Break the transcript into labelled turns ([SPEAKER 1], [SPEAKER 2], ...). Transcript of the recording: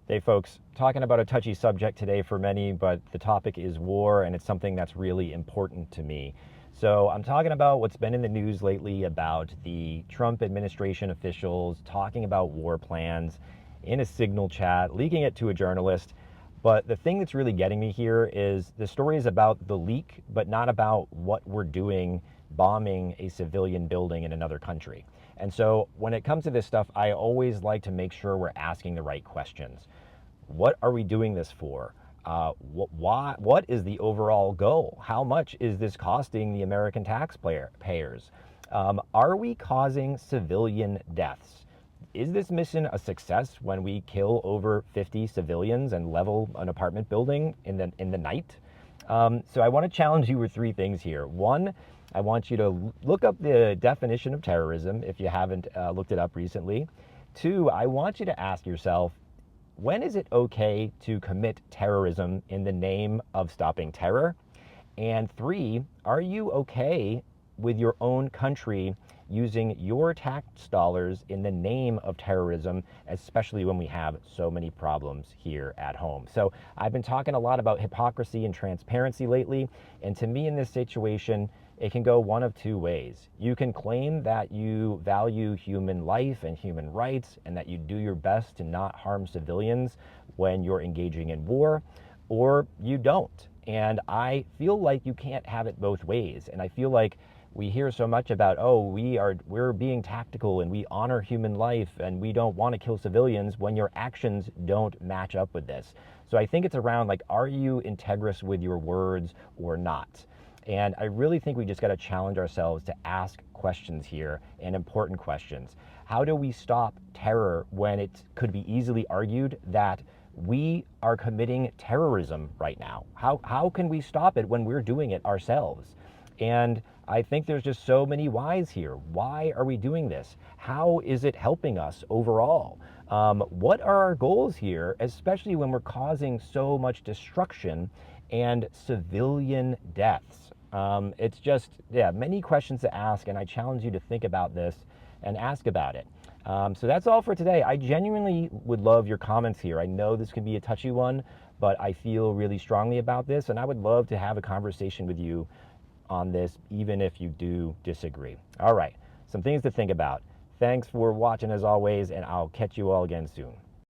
[SPEAKER 1] Hey folks, talking about a touchy subject today for many, but the topic is war, and it's something that's really important to me. So I'm talking about what's been in the news lately about the Trump administration officials talking about war plans in a Signal chat, leaking it to a journalist. But the thing that's really getting me here is the story is about the leak, but not about what we're doing bombing a civilian building in another country. And so when it comes to this stuff, I always like to make sure we're asking the right questions. What are we doing this for? What is the overall goal? How much is this costing the American taxpayers? Are we causing civilian deaths? Is this mission a success when we kill over 50 civilians and level an apartment building in the night? So I want to challenge you with three things here. One, I want you to look up the definition of terrorism if you haven't looked it up recently. Two, I want you to ask yourself, when is it okay to commit terrorism in the name of stopping terror? And three, are you okay with your own country using your tax dollars in the name of terrorism, especially when we have so many problems here at home? So I've been talking a lot about hypocrisy and transparency lately, and to me in this situation, it can go one of two ways. You can claim that you value human life and human rights and that you do your best to not harm civilians when you're engaging in war, or you don't. And I feel like you can't have it both ways. And I feel like we hear so much about, oh, we're being tactical and we honor human life and we don't want to kill civilians when your actions don't match up with this. So I think it's around like, are you integrous with your words or not? And I really think we just got to challenge ourselves to ask questions here, and important questions. How do we stop terror when it could be easily argued that we are committing terrorism right now? How can we stop it when we're doing it ourselves? And I think there's just so many whys here. Why are we doing this? How is it helping us overall? What are our goals here, especially when we're causing so much destruction and civilian deaths? It's just, yeah, many questions to ask, and I challenge you to think about this and ask about it. So that's all for today. I genuinely would love your comments here. I know this can be a touchy one, but I feel really strongly about this, and I would love to have a conversation with you on this, even if you do disagree. All right, some things to think about. Thanks for watching as always, and I'll catch you all again soon.